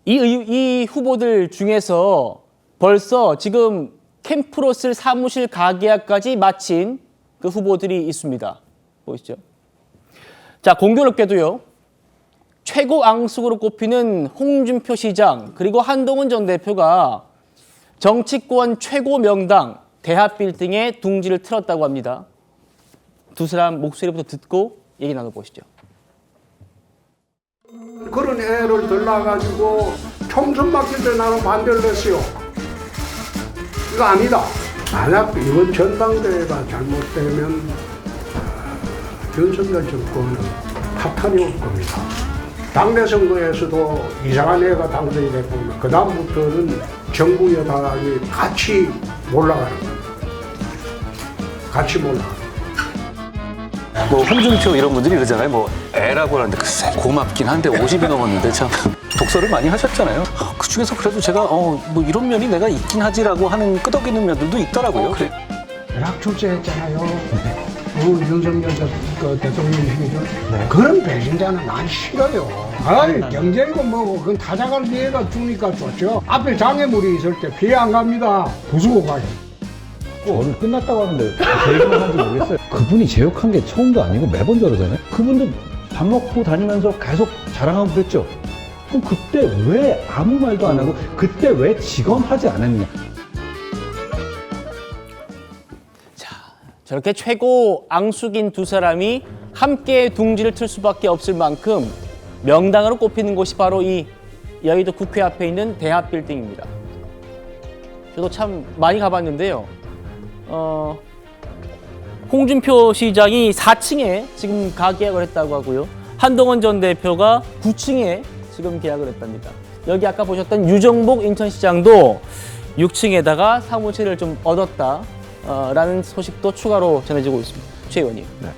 이 후보들 중에서 벌써 지금 캠프로 쓸 사무실 가계약까지 마친 그 후보들이 있습니다. 보이시죠? 자, 공교롭게도요. 최고 앙숙으로 꼽히는 홍준표 시장 그리고 한동훈 전 대표가 정치권 최고 명당 대합빌딩에 둥지를 틀었다고 합니다. 두 사람 목소리부터 듣고 얘기 나눠보시죠. 그런 애를 들러가지고 총선 맡길 때 나는 반대를 했어요. 이거 아니다. 만약 이번 전당대회가 잘못되면 윤석열 정권은 파탄이 올 겁니다. 당내 선거에서도 이상한 애가 당선이 됐고 그 다음부터는 정부 여당이 같이 올라가는 겁니다. 같이 올라가는 뭐 홍준표 이런 분들이 그러잖아요. 뭐 애라고 하는데 글쎄 고맙긴 한데 50이 넘었는데 참 독서를 많이 하셨잖아요. 그 중에서 그래도 제가 뭐 이런 면이 내가 있긴 하지라고 하는 끄덕이는 면들도 있더라고요. 그래. 락 출세했잖아요. 윤석열 대통령님이죠. 그런 배신자는 난 싫어요. 아니, 경쟁이고 뭐고 그건 타작할 기회가 주니까 좋죠. 앞에 장애물이 있을 때 피해 안 갑니다. 부수고 가요. 저는 끝났다고 하는데 제 얘기만 한지 모르겠어요. 그분이 제욕한 게 처음도 아니고 매번 저러잖아요. 그분도 밥 먹고 다니면서 계속 자랑하고 그랬죠. 그럼 그때 왜 아무 말도 안 하고 그때 왜 직언하지 않았냐. 저렇게 최고 앙숙인 두 사람이 함께 둥지를 틀 수밖에 없을 만큼 명당으로 꼽히는 곳이 바로 이 여의도 국회 앞에 있는 대합빌딩입니다. 저도 참 많이 가봤는데요. 홍준표 시장이 4층에 지금 가계약을 했다고 하고요. 한동훈 전 대표가 9층에 지금 계약을 했답니다. 여기 아까 보셨던 유정복 인천시장도 6층에다가 사무실을 좀 얻었다. 라는 소식도 추가로 전해지고 있습니다. 최 의원님. 네.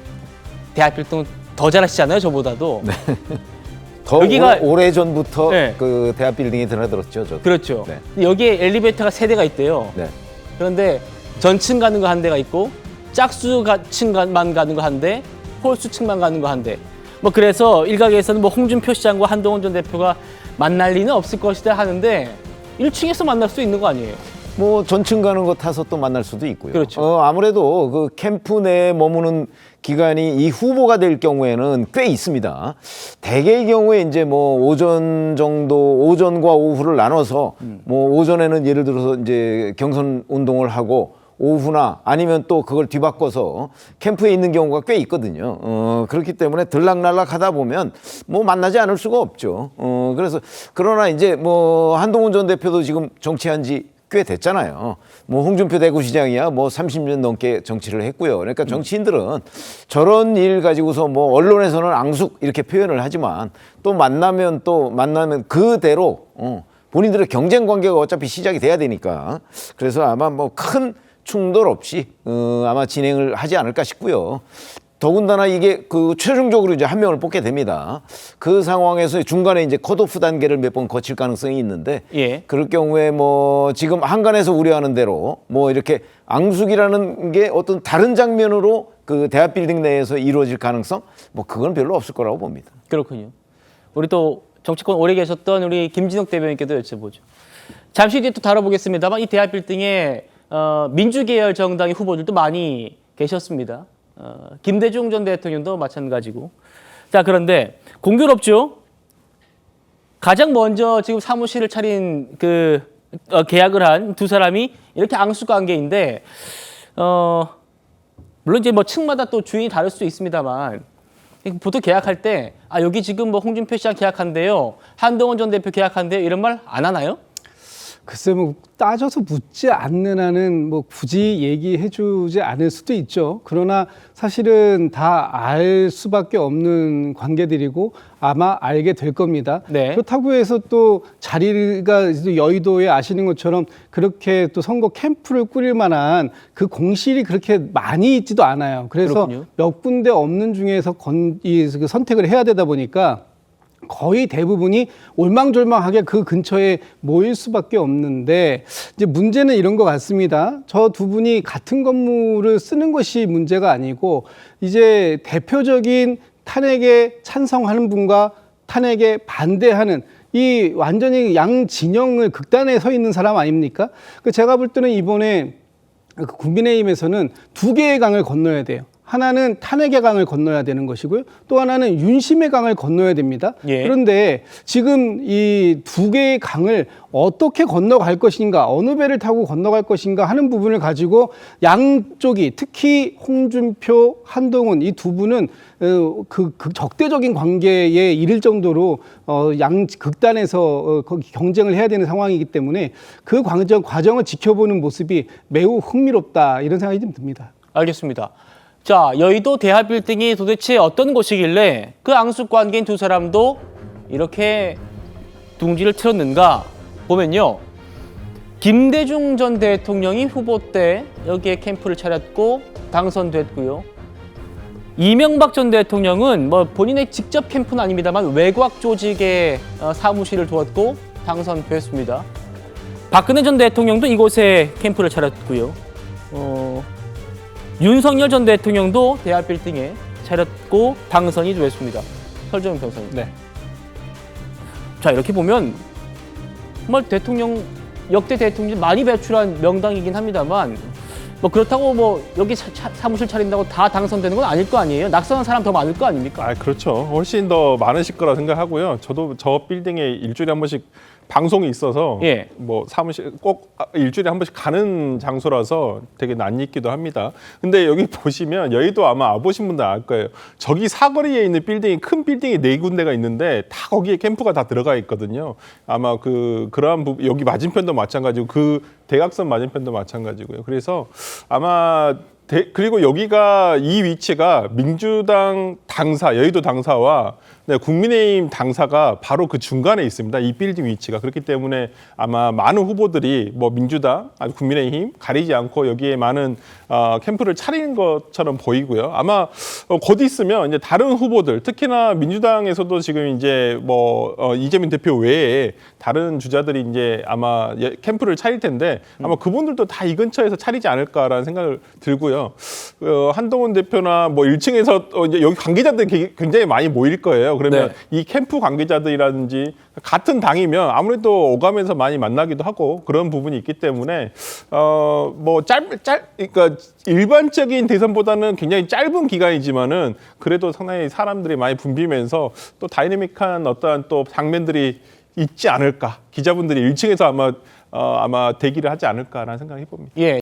대합빌딩 더 잘하시잖아요, 저보다도. 네. 더 여기가 오래전부터 네. 그 대합빌딩이 드나들었죠. 저도. 그렇죠. 네. 여기에 엘리베이터가 3대가 있대요. 네. 그런데 전층 가는 거 한 대가 있고 짝수층만 가는 거 한 대, 홀수층만 가는 거 한 대. 뭐 그래서 일각에서는 뭐 홍준표 시장과 한동훈 전 대표가 만날 리는 없을 것이다 하는데 1층에서 만날 수 있는 거 아니에요? 뭐 전층 가는 거 타서 또 만날 수도 있고요. 그렇죠. 아무래도 그 캠프 내에 머무는 기간이 이 후보가 될 경우에는 꽤 있습니다. 대개의 경우에 이제 뭐 오전 정도, 오전과 오후를 나눠서 뭐 오전에는 예를 들어서 이제 경선 운동을 하고 오후나 아니면 또 그걸 뒤바꿔서 캠프에 있는 경우가 꽤 있거든요. 그렇기 때문에 들락날락 하다 보면 뭐 만나지 않을 수가 없죠. 그래서 그러나 이제 뭐 한동훈 전 대표도 지금 정치한 지 꽤 됐잖아요. 뭐 홍준표 대구시장이야 뭐 30년 넘게 정치를 했고요. 그러니까 정치인들은 저런 일 가지고서 뭐 언론에서는 앙숙 이렇게 표현을 하지만 또 만나면 그대로 본인들의 경쟁 관계가 어차피 시작이 돼야 되니까 그래서 아마 뭐 큰 충돌 없이 아마 진행을 하지 않을까 싶고요. 더군다나 이게 그 최종적으로 이제 한 명을 뽑게 됩니다. 그 상황에서 중간에 이제 컷오프 단계를 몇 번 거칠 가능성이 있는데 예. 그럴 경우에 뭐 지금 한간에서 우려하는 대로 뭐 이렇게 앙숙이라는 게 어떤 다른 장면으로 그 대합빌딩 내에서 이루어질 가능성 뭐 그건 별로 없을 거라고 봅니다. 그렇군요. 우리 또 정치권 오래 계셨던 우리 김진욱 대변인께도 여쭤보죠. 잠시 뒤에 또 다뤄보겠습니다만 이 대합빌딩에 민주계열 정당의 후보들도 많이 계셨습니다. 김대중 전 대통령도 마찬가지고. 자, 그런데 공교롭죠? 가장 먼저 지금 사무실을 차린 계약을 한 두 사람이 이렇게 앙숙 관계인데, 물론 이제 뭐 층마다 또 주인이 다를 수 있습니다만, 보통 계약할 때, 여기 지금 뭐 홍준표 시장 계약한대요, 한동훈 전 대표 계약한대요, 이런 말 안 하나요? 글쎄 뭐 따져서 묻지 않는 한은 뭐 굳이 얘기해주지 않을 수도 있죠. 그러나 사실은 다 알 수밖에 없는 관계들이고 아마 알게 될 겁니다. 네. 그렇다고 해서 또 자리가 여의도에 아시는 것처럼 그렇게 또 선거 캠프를 꾸릴 만한 그 공실이 그렇게 많이 있지도 않아요. 그래서 그렇군요. 몇 군데 없는 중에서 그 선택을 해야 되다 보니까 거의 대부분이 올망졸망하게 그 근처에 모일 수밖에 없는데 이제 문제는 이런 것 같습니다. 저 두 분이 같은 건물을 쓰는 것이 문제가 아니고 이제 대표적인 탄핵에 찬성하는 분과 탄핵에 반대하는 이 완전히 양 진영을 극단에 서 있는 사람 아닙니까? 제가 볼 때는 이번에 국민의힘에서는 두 개의 강을 건너야 돼요. 하나는 탄핵의 강을 건너야 되는 것이고요. 또 하나는 윤심의 강을 건너야 됩니다. 예. 그런데 지금 이 두 개의 강을 어떻게 건너갈 것인가, 어느 배를 타고 건너갈 것인가 하는 부분을 가지고 양쪽이, 특히 홍준표, 한동훈 이 두 분은 그 적대적인 관계에 이를 정도로 양 극단에서 경쟁을 해야 되는 상황이기 때문에 그 과정을 지켜보는 모습이 매우 흥미롭다, 이런 생각이 좀 듭니다. 알겠습니다. 자, 여의도 대하 빌딩이 도대체 어떤 곳이길래 그 앙숙 관계인 두 사람도 이렇게 둥지를 틀었는가 보면요. 김대중 전 대통령이 후보 때 여기에 캠프를 차렸고 당선됐고요. 이명박 전 대통령은 뭐 본인의 직접 캠프는 아닙니다만 외곽 조직의 사무실을 두었고 당선됐습니다. 박근혜 전 대통령도 이곳에 캠프를 차렸고요. 윤석열 전 대통령도 대하 빌딩에 차렸고 당선이 됐습니다. 설정훈 변호사님. 네. 자, 이렇게 보면 정말 역대 대통령 많이 배출한 명당이긴 합니다만 뭐 그렇다고 뭐 여기 사무실 차린다고 다 당선되는 건 아닐 거 아니에요? 낙선한 사람 더 많을 거 아닙니까? 아, 그렇죠. 훨씬 더 많으실 거라 생각하고요. 저도 저 빌딩에 일주일에 한 번씩 방송이 있어서 예. 뭐 사무실 꼭 일주일에 한 번씩 가는 장소라서 되게 낯익기도 합니다. 근데 여기 보시면 여의도 아마 와보신 분들 알 거예요. 저기 사거리에 있는 빌딩이 큰 빌딩이 4군데가 있는데 다 거기에 캠프가 다 들어가 있거든요. 아마 그러한 부분 여기 맞은편도 마찬가지고 그 대각선 맞은편도 마찬가지고요. 그래서 아마 그리고 여기가 이 위치가 민주당 당사, 여의도 당사와 국민의힘 당사가 바로 그 중간에 있습니다. 이 빌딩 위치가. 그렇기 때문에 아마 많은 후보들이 뭐 민주당, 국민의힘 가리지 않고 여기에 많은 캠프를 차리는 것처럼 보이고요. 아마 곧 있으면 이제 다른 후보들, 특히나 민주당에서도 지금 이제 뭐 이재명 대표 외에 다른 주자들이 이제 아마 캠프를 차릴 텐데 아마 그분들도 다 이 근처에서 차리지 않을까라는 생각을 들고요. 한동훈 대표나 뭐 1층에서 이제 여기 관계자들이 굉장히 많이 모일 거예요. 그러면 네. 이 캠프 관계자들이라든지 같은 당이면 아무래도 오가면서 많이 만나기도 하고 그런 부분이 있기 때문에 뭐 그러니까 일반적인 대선보다는 굉장히 짧은 기간이지만은 그래도 상당히 사람들이 많이 붐비면서 또 다이내믹한 어떠한 또 장면들이 있지 않을까. 기자분들이 1층에서 아마 대기를 하지 않을까라는 생각을 해봅니다. 예.